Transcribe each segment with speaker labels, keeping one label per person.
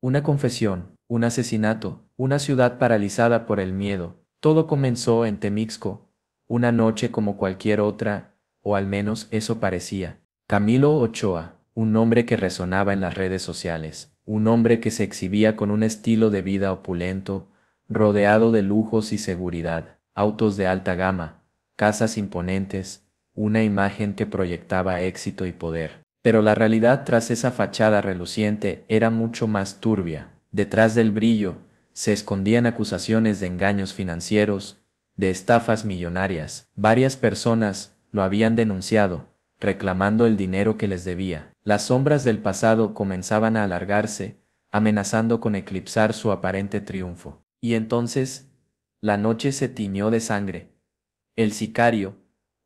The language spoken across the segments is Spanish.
Speaker 1: Una confesión, un asesinato, una ciudad paralizada por el miedo. Todo comenzó en Temixco, una noche como cualquier otra, o al menos eso parecía. Camilo Ochoa, un nombre que resonaba en las redes sociales, un hombre que se exhibía con un estilo de vida opulento, rodeado de lujos y seguridad, autos de alta gama, casas imponentes, una imagen que proyectaba éxito y poder. Pero la realidad tras esa fachada reluciente era mucho más turbia. Detrás del brillo se escondían acusaciones de engaños financieros, de estafas millonarias. Varias personas lo habían denunciado, reclamando el dinero que les debía. Las sombras del pasado comenzaban a alargarse, amenazando con eclipsar su aparente triunfo. Y entonces, la noche se tiñó de sangre. El sicario,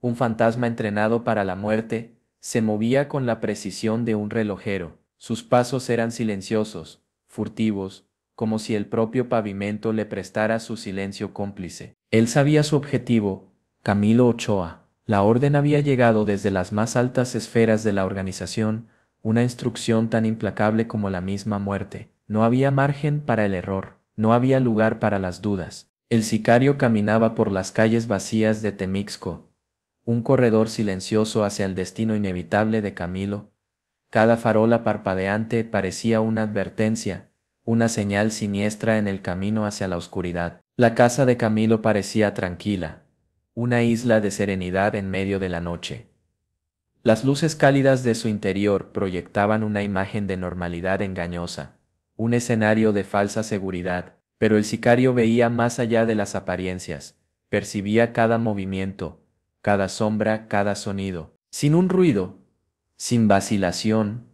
Speaker 1: un fantasma entrenado para la muerte, se movía con la precisión de un relojero. Sus pasos eran silenciosos, furtivos, como si el propio pavimento le prestara su silencio cómplice. Él sabía su objetivo, Camilo Ochoa. La orden había llegado desde las más altas esferas de la organización, una instrucción tan implacable como la misma muerte. No había margen para el error, no había lugar para las dudas. El sicario caminaba por las calles vacías de Temixco, un corredor silencioso hacia el destino inevitable de Camilo. Cada farola parpadeante parecía una advertencia, una señal siniestra en el camino hacia la oscuridad. La casa de Camilo parecía tranquila, una isla de serenidad en medio de la noche. Las luces cálidas de su interior proyectaban una imagen de normalidad engañosa, un escenario de falsa seguridad, pero el sicario veía más allá de las apariencias, percibía cada movimiento, cada sombra, cada sonido. Sin un ruido, sin vacilación,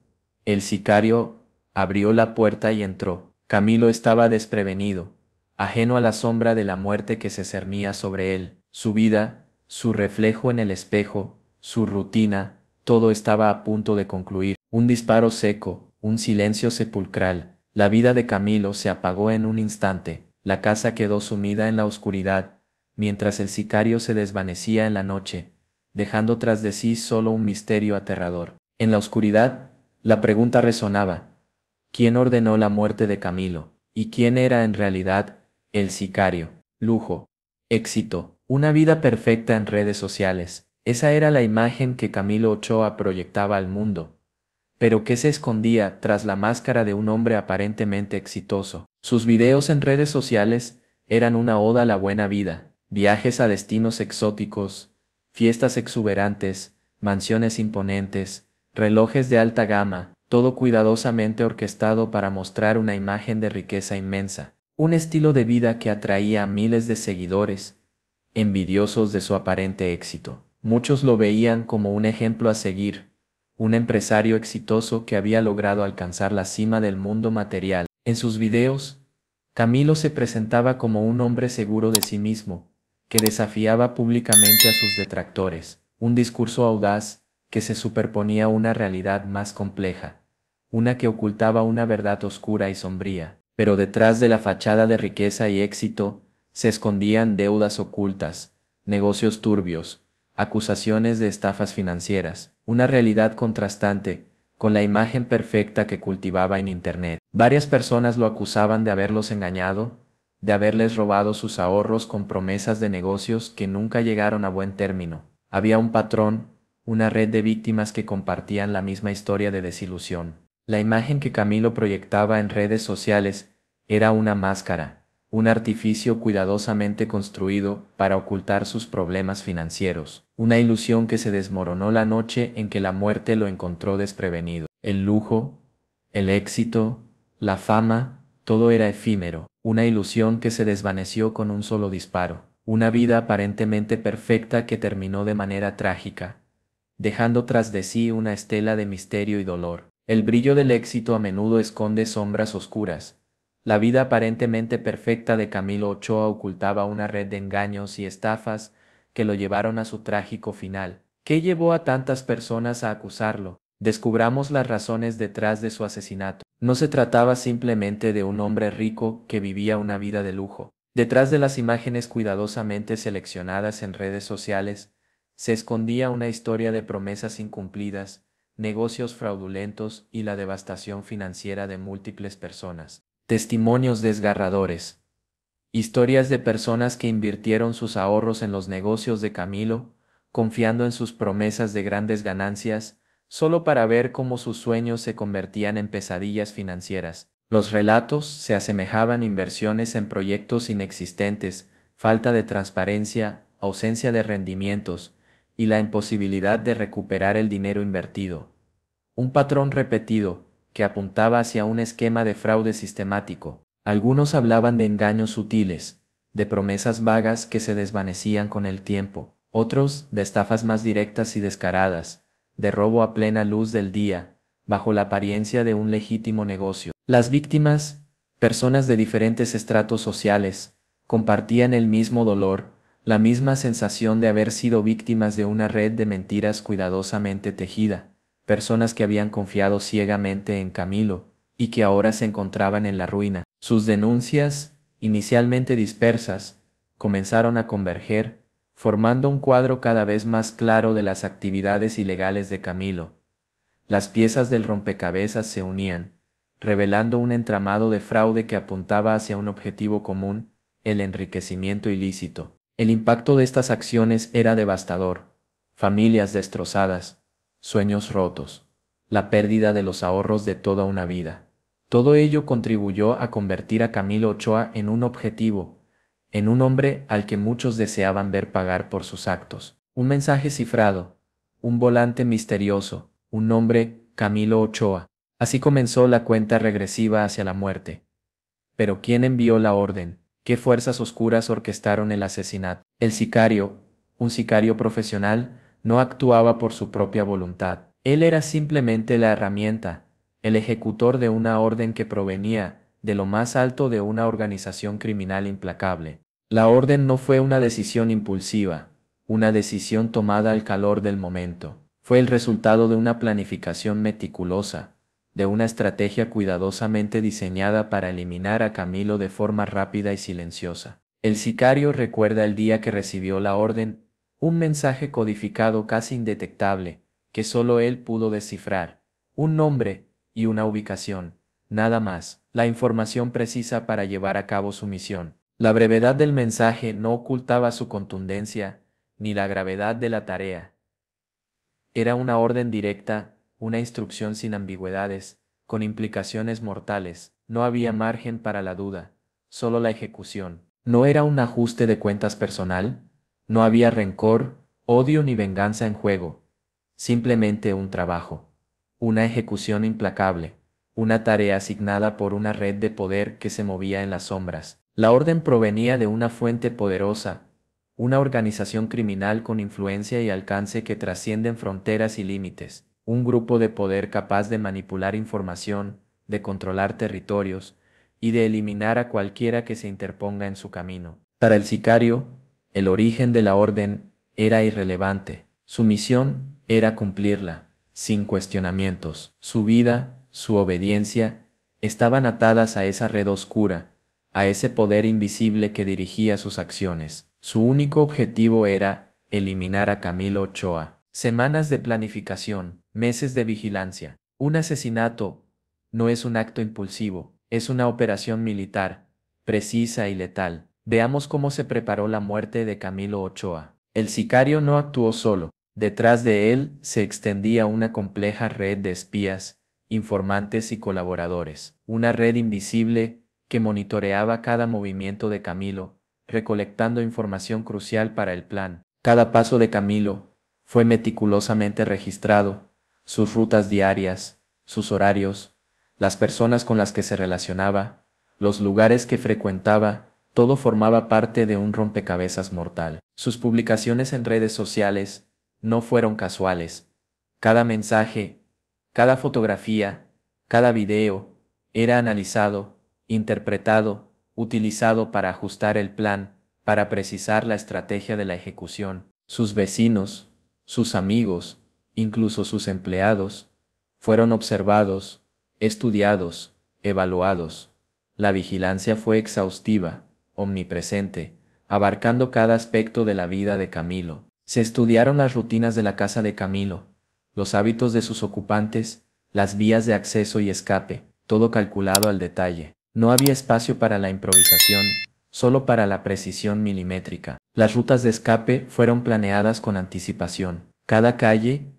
Speaker 1: el sicario abrió la puerta y entró. Camilo estaba desprevenido, ajeno a la sombra de la muerte que se cernía sobre él. Su vida, su reflejo en el espejo, su rutina, todo estaba a punto de concluir. Un disparo seco, un silencio sepulcral. La vida de Camilo se apagó en un instante. La casa quedó sumida en la oscuridad, mientras el sicario se desvanecía en la noche, dejando tras de sí solo un misterio aterrador. En la oscuridad, la pregunta resonaba: ¿quién ordenó la muerte de Camilo? ¿Y quién era en realidad el sicario? Lujo, éxito, una vida perfecta en redes sociales. Esa era la imagen que Camilo Ochoa proyectaba al mundo. Pero ¿qué se escondía tras la máscara de un hombre aparentemente exitoso? Sus videos en redes sociales eran una oda a la buena vida, viajes a destinos exóticos, fiestas exuberantes, mansiones imponentes, relojes de alta gama, todo cuidadosamente orquestado para mostrar una imagen de riqueza inmensa, un estilo de vida que atraía a miles de seguidores, envidiosos de su aparente éxito. Muchos lo veían como un ejemplo a seguir, un empresario exitoso que había logrado alcanzar la cima del mundo material. En sus videos, Camilo se presentaba como un hombre seguro de sí mismo, que desafiaba públicamente a sus detractores, un discurso audaz que se superponía a una realidad más compleja, una que ocultaba una verdad oscura y sombría. Pero detrás de la fachada de riqueza y éxito, se escondían deudas ocultas, negocios turbios, acusaciones de estafas financieras, una realidad contrastante con la imagen perfecta que cultivaba en Internet. Varias personas lo acusaban de haberlos engañado, de haberles robado sus ahorros con promesas de negocios que nunca llegaron a buen término. Había un patrón, una red de víctimas que compartían la misma historia de desilusión. La imagen que Camilo proyectaba en redes sociales era una máscara, un artificio cuidadosamente construido para ocultar sus problemas financieros, una ilusión que se desmoronó la noche en que la muerte lo encontró desprevenido. El lujo, el éxito, la fama, todo era efímero, una ilusión que se desvaneció con un solo disparo, una vida aparentemente perfecta que terminó de manera trágica, dejando tras de sí una estela de misterio y dolor. El brillo del éxito a menudo esconde sombras oscuras. La vida aparentemente perfecta de Camilo Ochoa ocultaba una red de engaños y estafas que lo llevaron a su trágico final. ¿Qué llevó a tantas personas a acusarlo? Descubramos las razones detrás de su asesinato. No se trataba simplemente de un hombre rico que vivía una vida de lujo. Detrás de las imágenes cuidadosamente seleccionadas en redes sociales, se escondía una historia de promesas incumplidas, negocios fraudulentos y la devastación financiera de múltiples personas. Testimonios desgarradores. Historias de personas que invirtieron sus ahorros en los negocios de Camilo, confiando en sus promesas de grandes ganancias, solo para ver cómo sus sueños se convertían en pesadillas financieras. Los relatos se asemejaban a inversiones en proyectos inexistentes, falta de transparencia, ausencia de rendimientos, y la imposibilidad de recuperar el dinero invertido. Un patrón repetido, que apuntaba hacia un esquema de fraude sistemático. Algunos hablaban de engaños sutiles, de promesas vagas que se desvanecían con el tiempo, otros de estafas más directas y descaradas, de robo a plena luz del día, bajo la apariencia de un legítimo negocio. Las víctimas, personas de diferentes estratos sociales, compartían el mismo dolor, la misma sensación de haber sido víctimas de una red de mentiras cuidadosamente tejida, personas que habían confiado ciegamente en Camilo y que ahora se encontraban en la ruina. Sus denuncias, inicialmente dispersas, comenzaron a converger, formando un cuadro cada vez más claro de las actividades ilegales de Camilo. Las piezas del rompecabezas se unían, revelando un entramado de fraude que apuntaba hacia un objetivo común, el enriquecimiento ilícito. El impacto de estas acciones era devastador. Familias destrozadas, sueños rotos, la pérdida de los ahorros de toda una vida. Todo ello contribuyó a convertir a Camilo Ochoa en un objetivo, en un hombre al que muchos deseaban ver pagar por sus actos. Un mensaje cifrado, un volante misterioso, un nombre, Camilo Ochoa. Así comenzó la cuenta regresiva hacia la muerte. Pero ¿quién envió la orden? ¿Qué fuerzas oscuras orquestaron el asesinato? El sicario, un sicario profesional, no actuaba por su propia voluntad. Él era simplemente la herramienta, el ejecutor de una orden que provenía de lo más alto de una organización criminal implacable. La orden no fue una decisión impulsiva, una decisión tomada al calor del momento. Fue el resultado de una planificación meticulosa, de una estrategia cuidadosamente diseñada para eliminar a Camilo de forma rápida y silenciosa. El sicario recuerda el día que recibió la orden, un mensaje codificado casi indetectable, que solo él pudo descifrar, un nombre y una ubicación, nada más, la información precisa para llevar a cabo su misión. La brevedad del mensaje no ocultaba su contundencia, ni la gravedad de la tarea. Era una orden directa, una instrucción sin ambigüedades, con implicaciones mortales. No había margen para la duda, solo la ejecución. No era un ajuste de cuentas personal, no había rencor, odio ni venganza en juego. Simplemente un trabajo, una ejecución implacable, una tarea asignada por una red de poder que se movía en las sombras. La orden provenía de una fuente poderosa, una organización criminal con influencia y alcance que trascienden fronteras y límites, un grupo de poder capaz de manipular información, de controlar territorios y de eliminar a cualquiera que se interponga en su camino. Para el sicario, el origen de la orden era irrelevante. Su misión era cumplirla, sin cuestionamientos. Su vida, su obediencia, estaban atadas a esa red oscura, a ese poder invisible que dirigía sus acciones. Su único objetivo era eliminar a Camilo Ochoa. Semanas de planificación, meses de vigilancia. Un asesinato no es un acto impulsivo, es una operación militar, precisa y letal. Veamos cómo se preparó la muerte de Camilo Ochoa. El sicario no actuó solo. Detrás de él se extendía una compleja red de espías, informantes y colaboradores. Una red invisible que monitoreaba cada movimiento de Camilo, recolectando información crucial para el plan. Cada paso de Camilo fue meticulosamente registrado, sus rutas diarias, sus horarios, las personas con las que se relacionaba, los lugares que frecuentaba, todo formaba parte de un rompecabezas mortal. Sus publicaciones en redes sociales no fueron casuales. Cada mensaje, cada fotografía, cada video era analizado, interpretado, utilizado para ajustar el plan, para precisar la estrategia de la ejecución. Sus vecinos, sus amigos, incluso sus empleados, fueron observados, estudiados, evaluados. La vigilancia fue exhaustiva, omnipresente, abarcando cada aspecto de la vida de Camilo. Se estudiaron las rutinas de la casa de Camilo, los hábitos de sus ocupantes, las vías de acceso y escape, todo calculado al detalle. No había espacio para la improvisación, solo para la precisión milimétrica. Las rutas de escape fueron planeadas con anticipación. Cada calle,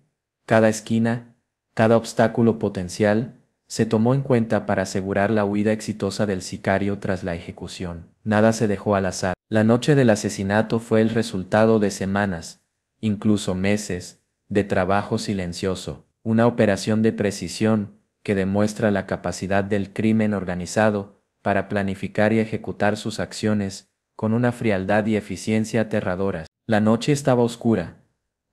Speaker 1: cada esquina, cada obstáculo potencial, se tomó en cuenta para asegurar la huida exitosa del sicario tras la ejecución. Nada se dejó al azar. La noche del asesinato fue el resultado de semanas, incluso meses, de trabajo silencioso, una operación de precisión que demuestra la capacidad del crimen organizado para planificar y ejecutar sus acciones con una frialdad y eficiencia aterradoras. La noche estaba oscura,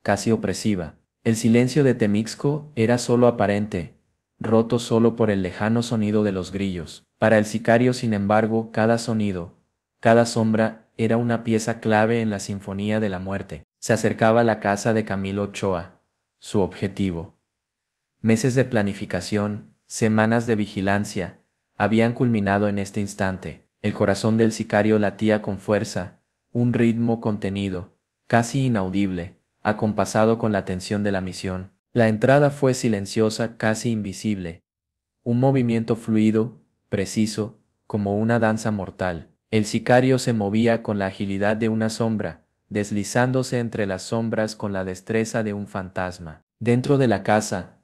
Speaker 1: casi opresiva. El silencio de Temixco era solo aparente, roto solo por el lejano sonido de los grillos. Para el sicario, sin embargo, cada sonido, cada sombra, era una pieza clave en la sinfonía de la muerte. Se acercaba a la casa de Camilo Ochoa, su objetivo. Meses de planificación, semanas de vigilancia, habían culminado en este instante. El corazón del sicario latía con fuerza, un ritmo contenido, casi inaudible, acompasado con la tensión de la misión. La entrada fue silenciosa, casi invisible. Un movimiento fluido, preciso, como una danza mortal. El sicario se movía con la agilidad de una sombra, deslizándose entre las sombras con la destreza de un fantasma. Dentro de la casa,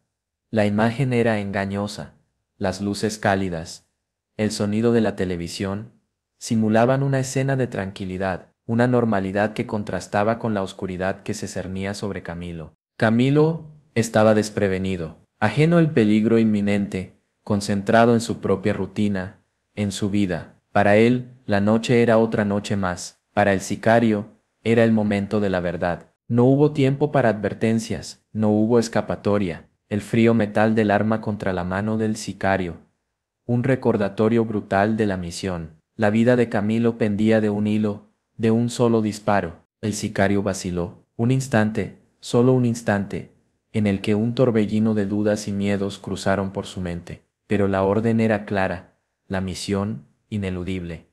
Speaker 1: la imagen era engañosa. Las luces cálidas, el sonido de la televisión, simulaban una escena de tranquilidad, una normalidad que contrastaba con la oscuridad que se cernía sobre Camilo. Camilo estaba desprevenido, ajeno al peligro inminente, concentrado en su propia rutina, en su vida. Para él, la noche era otra noche más. Para el sicario, era el momento de la verdad. No hubo tiempo para advertencias, no hubo escapatoria. El frío metal del arma contra la mano del sicario. Un recordatorio brutal de la misión. La vida de Camilo pendía de un hilo, de un solo disparo. El sicario vaciló. Un instante, solo un instante, en el que un torbellino de dudas y miedos cruzaron por su mente. Pero la orden era clara, la misión ineludible.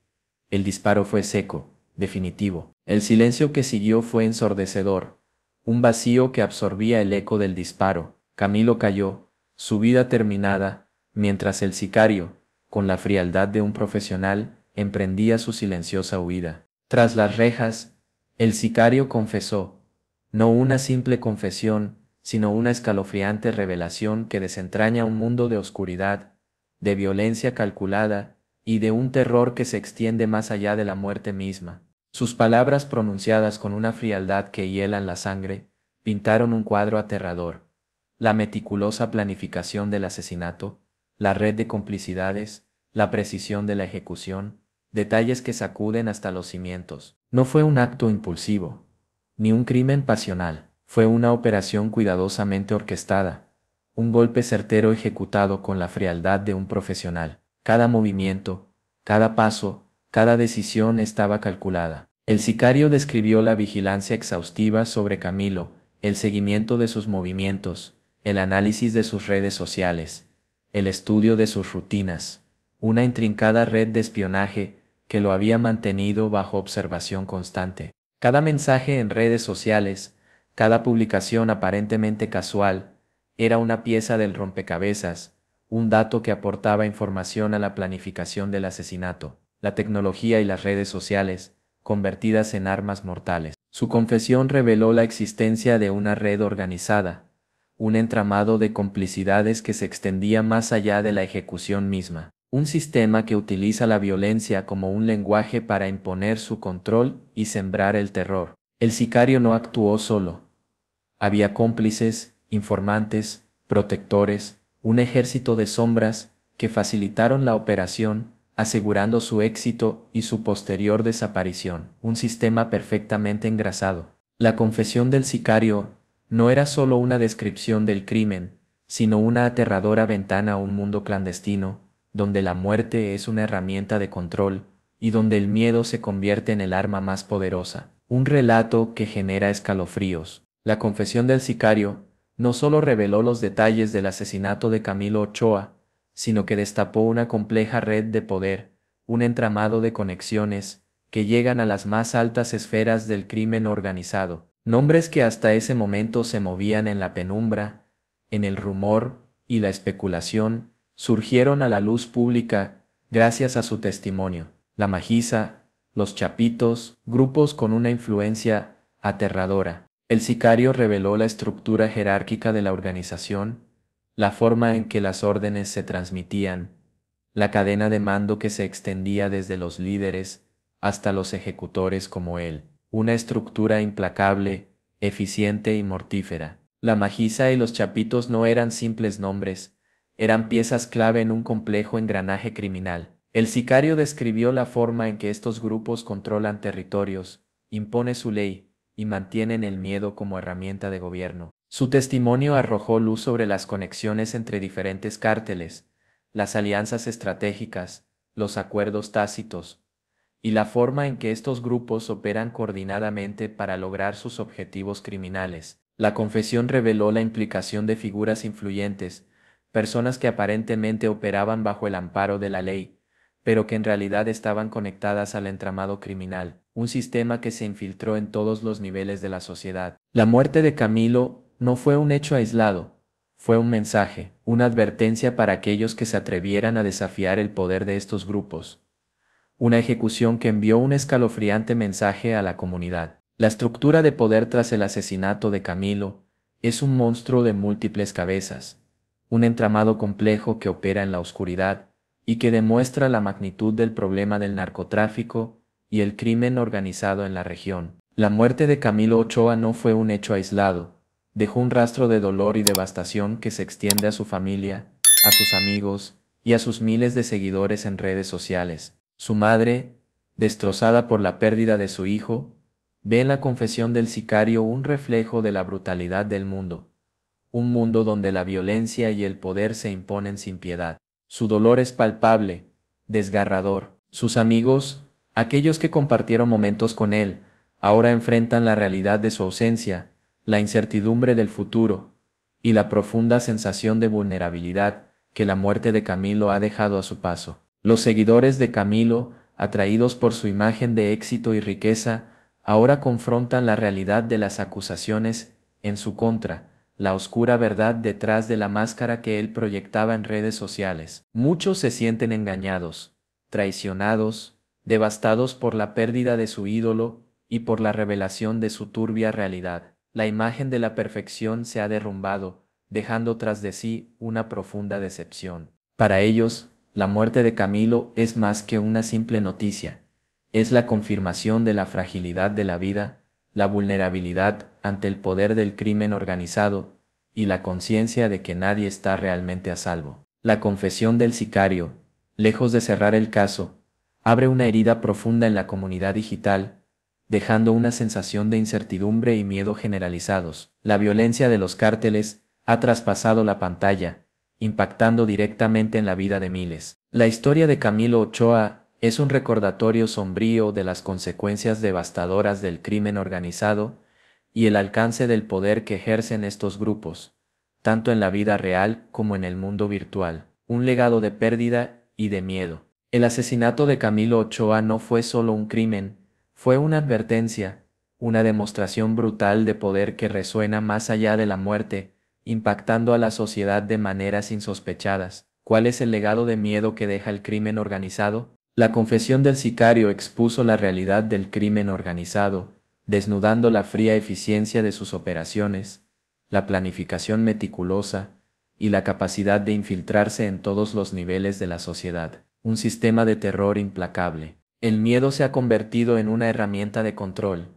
Speaker 1: El disparo fue seco, definitivo. El silencio que siguió fue ensordecedor, un vacío que absorbía el eco del disparo. Camilo cayó, su vida terminada, mientras el sicario, con la frialdad de un profesional, emprendía su silenciosa huida. Tras las rejas, el sicario confesó, no una simple confesión, sino una escalofriante revelación que desentraña un mundo de oscuridad, de violencia calculada y de un terror que se extiende más allá de la muerte misma. Sus palabras, pronunciadas con una frialdad que hiela en la sangre, pintaron un cuadro aterrador. La meticulosa planificación del asesinato, la red de complicidades, la precisión de la ejecución, detalles que sacuden hasta los cimientos. No fue un acto impulsivo, ni un crimen pasional, fue una operación cuidadosamente orquestada, un golpe certero ejecutado con la frialdad de un profesional. Cada movimiento, cada paso, cada decisión estaba calculada. El sicario describió la vigilancia exhaustiva sobre Camilo, el seguimiento de sus movimientos, el análisis de sus redes sociales, el estudio de sus rutinas, una intrincada red de espionaje que lo había mantenido bajo observación constante. Cada mensaje en redes sociales, cada publicación aparentemente casual, era una pieza del rompecabezas, un dato que aportaba información a la planificación del asesinato. La tecnología y las redes sociales, convertidas en armas mortales. Su confesión reveló la existencia de una red organizada, un entramado de complicidades que se extendía más allá de la ejecución misma, un sistema que utiliza la violencia como un lenguaje para imponer su control y sembrar el terror. El sicario no actuó solo. Había cómplices, informantes, protectores, un ejército de sombras que facilitaron la operación, asegurando su éxito y su posterior desaparición, un sistema perfectamente engrasado. La confesión del sicario no era solo una descripción del crimen, sino una aterradora ventana a un mundo clandestino, donde la muerte es una herramienta de control, y donde el miedo se convierte en el arma más poderosa. Un relato que genera escalofríos. La confesión del sicario no solo reveló los detalles del asesinato de Camilo Ochoa, sino que destapó una compleja red de poder, un entramado de conexiones que llegan a las más altas esferas del crimen organizado. Nombres que hasta ese momento se movían en la penumbra, en el rumor y la especulación, surgieron a la luz pública gracias a su testimonio. La Majiza, los Chapitos, grupos con una influencia aterradora. El sicario reveló la estructura jerárquica de la organización, la forma en que las órdenes se transmitían, la cadena de mando que se extendía desde los líderes hasta los ejecutores como él, una estructura implacable, eficiente y mortífera. La Majiza y los Chapitos no eran simples nombres, eran piezas clave en un complejo engranaje criminal. El sicario describió la forma en que estos grupos controlan territorios, impone su ley y mantienen el miedo como herramienta de gobierno. Su testimonio arrojó luz sobre las conexiones entre diferentes cárteles, las alianzas estratégicas, los acuerdos tácitos, y la forma en que estos grupos operan coordinadamente para lograr sus objetivos criminales. La confesión reveló la implicación de figuras influyentes, personas que aparentemente operaban bajo el amparo de la ley, pero que en realidad estaban conectadas al entramado criminal, un sistema que se infiltró en todos los niveles de la sociedad. La muerte de Camilo no fue un hecho aislado, fue un mensaje, una advertencia para aquellos que se atrevieran a desafiar el poder de estos grupos. Una ejecución que envió un escalofriante mensaje a la comunidad. La estructura de poder tras el asesinato de Camilo es un monstruo de múltiples cabezas, un entramado complejo que opera en la oscuridad y que demuestra la magnitud del problema del narcotráfico y el crimen organizado en la región. La muerte de Camilo Ochoa no fue un hecho aislado, dejó un rastro de dolor y devastación que se extiende a su familia, a sus amigos y a sus miles de seguidores en redes sociales. Su madre, destrozada por la pérdida de su hijo, ve en la confesión del sicario un reflejo de la brutalidad del mundo, un mundo donde la violencia y el poder se imponen sin piedad. Su dolor es palpable, desgarrador. Sus amigos, aquellos que compartieron momentos con él, ahora enfrentan la realidad de su ausencia, la incertidumbre del futuro y la profunda sensación de vulnerabilidad que la muerte de Camilo ha dejado a su paso. Los seguidores de Camilo, atraídos por su imagen de éxito y riqueza, ahora confrontan la realidad de las acusaciones en su contra, la oscura verdad detrás de la máscara que él proyectaba en redes sociales. Muchos se sienten engañados, traicionados, devastados por la pérdida de su ídolo y por la revelación de su turbia realidad. La imagen de la perfección se ha derrumbado, dejando tras de sí una profunda decepción. Para ellos, la muerte de Camilo es más que una simple noticia, es la confirmación de la fragilidad de la vida, la vulnerabilidad ante el poder del crimen organizado y la conciencia de que nadie está realmente a salvo. La confesión del sicario, lejos de cerrar el caso, abre una herida profunda en la comunidad digital, dejando una sensación de incertidumbre y miedo generalizados. La violencia de los cárteles ha traspasado la pantalla, impactando directamente en la vida de miles. La historia de Camilo Ochoa es un recordatorio sombrío de las consecuencias devastadoras del crimen organizado y el alcance del poder que ejercen estos grupos, tanto en la vida real como en el mundo virtual. Un legado de pérdida y de miedo. El asesinato de Camilo Ochoa no fue solo un crimen, fue una advertencia, una demostración brutal de poder que resuena más allá de la muerte, impactando a la sociedad de maneras insospechadas. ¿Cuál es el legado de miedo que deja el crimen organizado? La confesión del sicario expuso la realidad del crimen organizado, desnudando la fría eficiencia de sus operaciones, la planificación meticulosa y la capacidad de infiltrarse en todos los niveles de la sociedad. Un sistema de terror implacable. El miedo se ha convertido en una herramienta de control.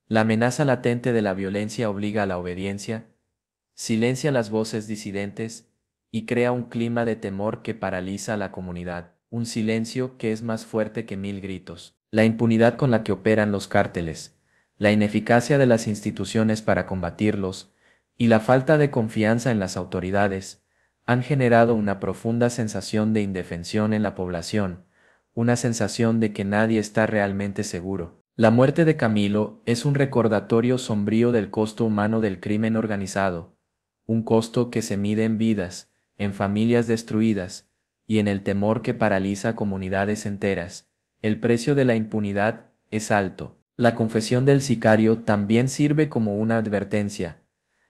Speaker 1: La amenaza latente de la violencia obliga a la obediencia, silencia las voces disidentes y crea un clima de temor que paraliza a la comunidad, un silencio que es más fuerte que 1000 gritos. La impunidad con la que operan los cárteles, la ineficacia de las instituciones para combatirlos y la falta de confianza en las autoridades han generado una profunda sensación de indefensión en la población, una sensación de que nadie está realmente seguro. La muerte de Camilo es un recordatorio sombrío del costo humano del crimen organizado, un costo que se mide en vidas, en familias destruidas, y en el temor que paraliza comunidades enteras. El precio de la impunidad es alto. La confesión del sicario también sirve como una advertencia.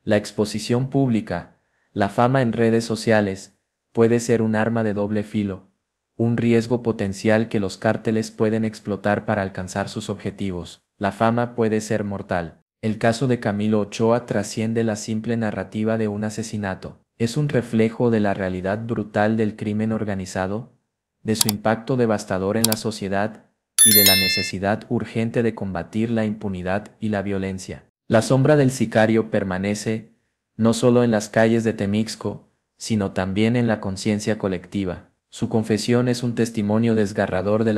Speaker 1: La exposición pública, la fama en redes sociales, puede ser un arma de doble filo, un riesgo potencial que los cárteles pueden explotar para alcanzar sus objetivos. La fama puede ser mortal. El caso de Camilo Ochoa trasciende la simple narrativa de un asesinato. Es un reflejo de la realidad brutal del crimen organizado, de su impacto devastador en la sociedad y de la necesidad urgente de combatir la impunidad y la violencia. La sombra del sicario permanece, no solo en las calles de Temixco, sino también en la conciencia colectiva. Su confesión es un testimonio desgarrador de